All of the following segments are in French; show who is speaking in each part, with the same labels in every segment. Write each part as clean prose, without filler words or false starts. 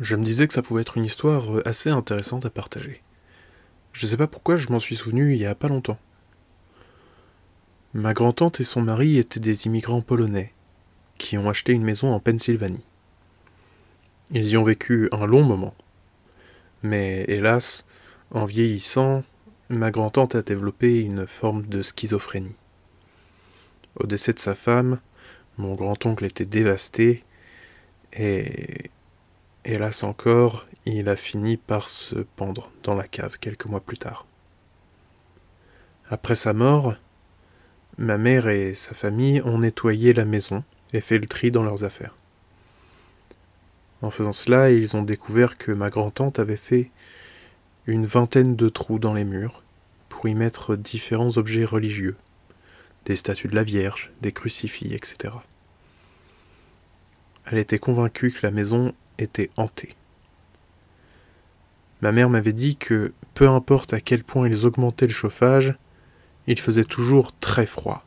Speaker 1: Je me disais que ça pouvait être une histoire assez intéressante à partager. Je sais pas pourquoi je m'en suis souvenu il y a pas longtemps. Ma grand-tante et son mari étaient des immigrants polonais qui ont acheté une maison en Pennsylvanie. Ils y ont vécu un long moment. Mais hélas, en vieillissant, ma grand-tante a développé une forme de schizophrénie. Au décès de sa femme, mon grand-oncle était dévasté et, hélas encore, il a fini par se pendre dans la cave quelques mois plus tard. Après sa mort, ma mère et sa famille ont nettoyé la maison et fait le tri dans leurs affaires. En faisant cela, ils ont découvert que ma grand-tante avait fait une vingtaine de trous dans les murs pour y mettre différents objets religieux, des statues de la Vierge, des crucifix, etc. Elle était convaincue que la maison était hantée. Ma mère m'avait dit que, peu importe à quel point ils augmentaient le chauffage, il faisait toujours très froid.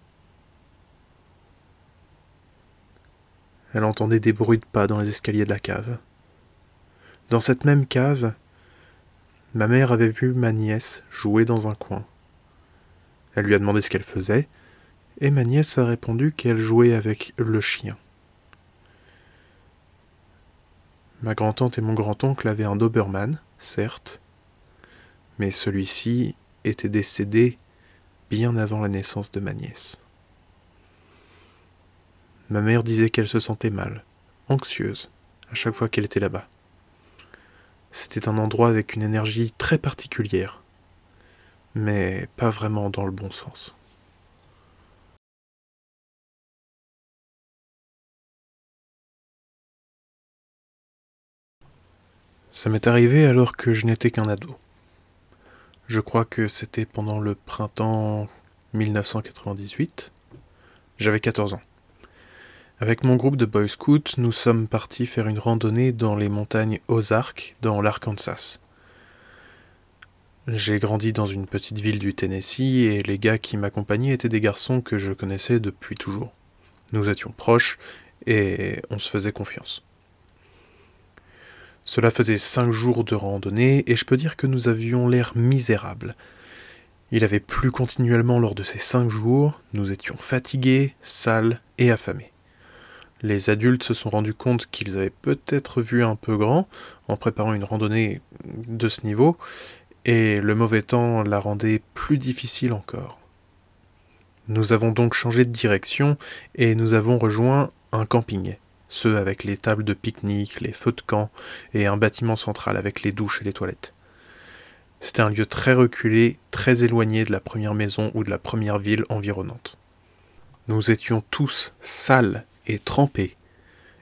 Speaker 1: Elle entendait des bruits de pas dans les escaliers de la cave. Dans cette même cave, ma mère avait vu ma nièce jouer dans un coin. Elle lui a demandé ce qu'elle faisait, et ma nièce a répondu qu'elle jouait avec le chien. Ma grand-tante et mon grand-oncle avaient un Doberman, certes, mais celui-ci était décédé bien avant la naissance de ma nièce. Ma mère disait qu'elle se sentait mal, anxieuse, à chaque fois qu'elle était là-bas. C'était un endroit avec une énergie très particulière, mais pas vraiment dans le bon sens. Ça m'est arrivé alors que je n'étais qu'un ado. Je crois que c'était pendant le printemps 1998. J'avais 14 ans. Avec mon groupe de Boy Scouts, nous sommes partis faire une randonnée dans les montagnes Ozark, dans l'Arkansas. J'ai grandi dans une petite ville du Tennessee et les gars qui m'accompagnaient étaient des garçons que je connaissais depuis toujours. Nous étions proches et on se faisait confiance. Cela faisait 5 jours de randonnée et je peux dire que nous avions l'air misérables. Il avait plu continuellement lors de ces 5 jours, nous étions fatigués, sales et affamés. Les adultes se sont rendus compte qu'ils avaient peut-être vu un peu grand en préparant une randonnée de ce niveau, et le mauvais temps la rendait plus difficile encore. Nous avons donc changé de direction et nous avons rejoint un camping, ceux avec les tables de pique-nique, les feux de camp et un bâtiment central avec les douches et les toilettes. C'était un lieu très reculé, très éloigné de la première maison ou de la première ville environnante. Nous étions tous sales et trempés,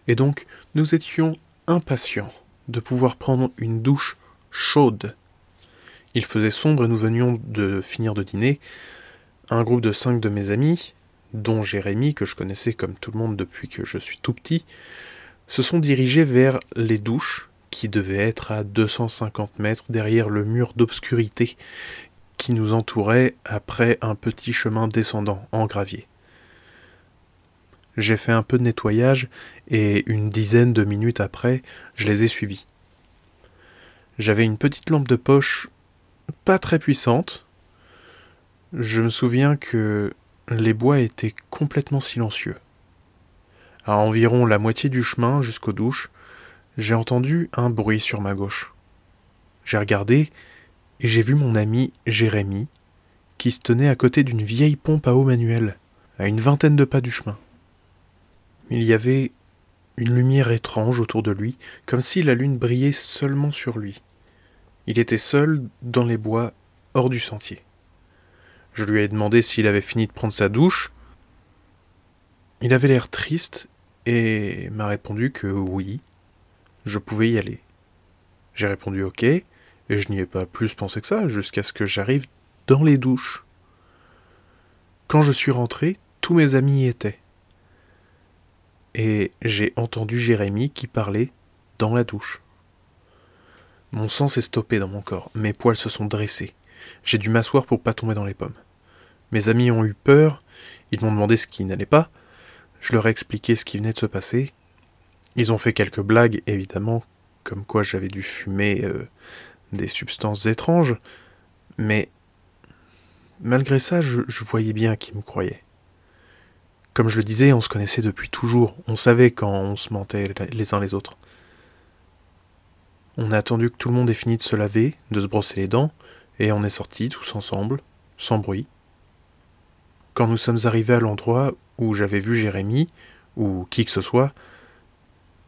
Speaker 1: et donc nous étions impatients de pouvoir prendre une douche chaude. Il faisait sombre et nous venions de finir de dîner. Un groupe de 5 de mes amis, dont Jérémy, que je connaissais comme tout le monde depuis que je suis tout petit, se sont dirigés vers les douches, qui devaient être à 250 mètres derrière le mur d'obscurité qui nous entourait après un petit chemin descendant en gravier. J'ai fait un peu de nettoyage et une dizaine de minutes après, je les ai suivis. J'avais une petite lampe de poche pas très puissante. Je me souviens que les bois étaient complètement silencieux. À environ la moitié du chemin jusqu'aux douches, j'ai entendu un bruit sur ma gauche. J'ai regardé et j'ai vu mon ami Jérémy qui se tenait à côté d'une vieille pompe à eau manuelle, à une vingtaine de pas du chemin. Il y avait une lumière étrange autour de lui, comme si la lune brillait seulement sur lui. Il était seul dans les bois, hors du sentier. Je lui ai demandé s'il avait fini de prendre sa douche. Il avait l'air triste et m'a répondu que oui, je pouvais y aller. J'ai répondu ok, et je n'y ai pas plus pensé que ça, jusqu'à ce que j'arrive dans les douches. Quand je suis rentré, tous mes amis y étaient. Et j'ai entendu Jérémy qui parlait dans la douche. Mon sang s'est stoppé dans mon corps, mes poils se sont dressés. J'ai dû m'asseoir pour pas tomber dans les pommes. Mes amis ont eu peur, ils m'ont demandé ce qui n'allait pas, je leur ai expliqué ce qui venait de se passer. Ils ont fait quelques blagues, évidemment, comme quoi j'avais dû fumer des substances étranges, mais malgré ça, je voyais bien qu'il me croyait. Comme je le disais, on se connaissait depuis toujours, on savait quand on se mentait les uns les autres. On a attendu que tout le monde ait fini de se laver, de se brosser les dents, et on est sortis tous ensemble, sans bruit. Quand nous sommes arrivés à l'endroit où j'avais vu Jérémy, ou qui que ce soit,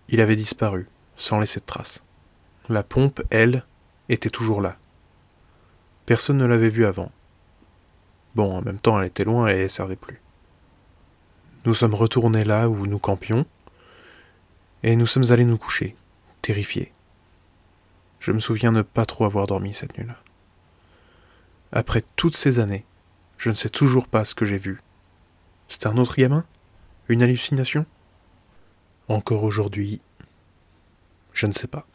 Speaker 1: il avait disparu, sans laisser de traces. La pompe, elle, était toujours là. Personne ne l'avait vue avant. Bon, en même temps, elle était loin et elle servait plus. Nous sommes retournés là où nous campions, et nous sommes allés nous coucher, terrifiés. Je me souviens ne pas trop avoir dormi cette nuit-là. Après toutes ces années, je ne sais toujours pas ce que j'ai vu. C'était un autre gamin? Une hallucination? Encore aujourd'hui, je ne sais pas.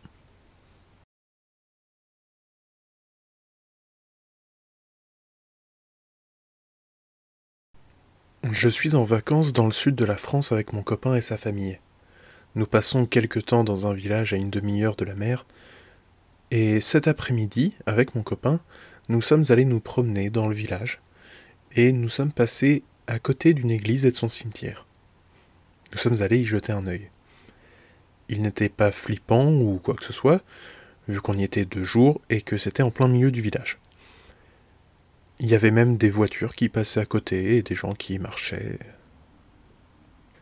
Speaker 1: Je suis en vacances dans le sud de la France avec mon copain et sa famille. Nous passons quelque temps dans un village à une demi-heure de la mer, et cet après-midi, avec mon copain, nous sommes allés nous promener dans le village, et nous sommes passés à côté d'une église et de son cimetière. Nous sommes allés y jeter un œil. Il n'était pas flippant ou quoi que ce soit, vu qu'on y était 2 jours et que c'était en plein milieu du village. Il y avait même des voitures qui passaient à côté et des gens qui y marchaient.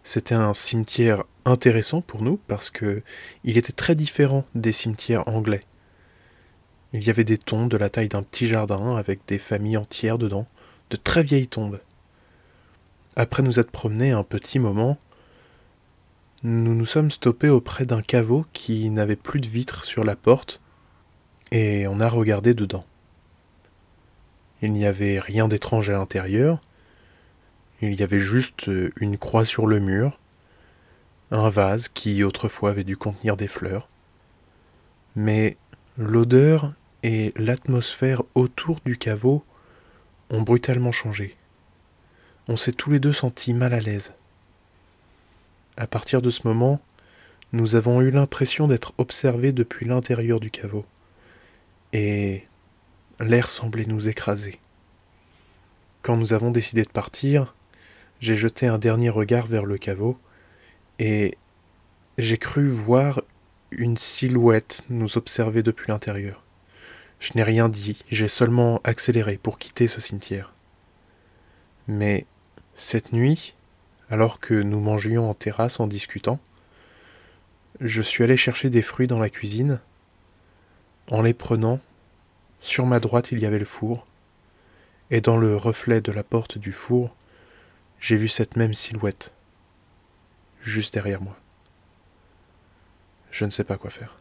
Speaker 1: C'était un cimetière intéressant pour nous parce que il était très différent des cimetières anglais. Il y avait des tombes de la taille d'un petit jardin avec des familles entières dedans, de très vieilles tombes. Après nous être promenés un petit moment, nous nous sommes stoppés auprès d'un caveau qui n'avait plus de vitres sur la porte et on a regardé dedans. Il n'y avait rien d'étrange à l'intérieur, il y avait juste une croix sur le mur, un vase qui autrefois avait dû contenir des fleurs. Mais l'odeur et l'atmosphère autour du caveau ont brutalement changé. On s'est tous les deux sentis mal à l'aise. À partir de ce moment, nous avons eu l'impression d'être observés depuis l'intérieur du caveau. Et l'air semblait nous écraser. Quand nous avons décidé de partir, j'ai jeté un dernier regard vers le caveau et j'ai cru voir une silhouette nous observer depuis l'intérieur. Je n'ai rien dit, j'ai seulement accéléré pour quitter ce cimetière. Mais cette nuit, alors que nous mangions en terrasse en discutant, je suis allé chercher des fruits dans la cuisine. En les prenant, sur ma droite il y avait le four, et dans le reflet de la porte du four, j'ai vu cette même silhouette, juste derrière moi. Je ne sais pas quoi faire.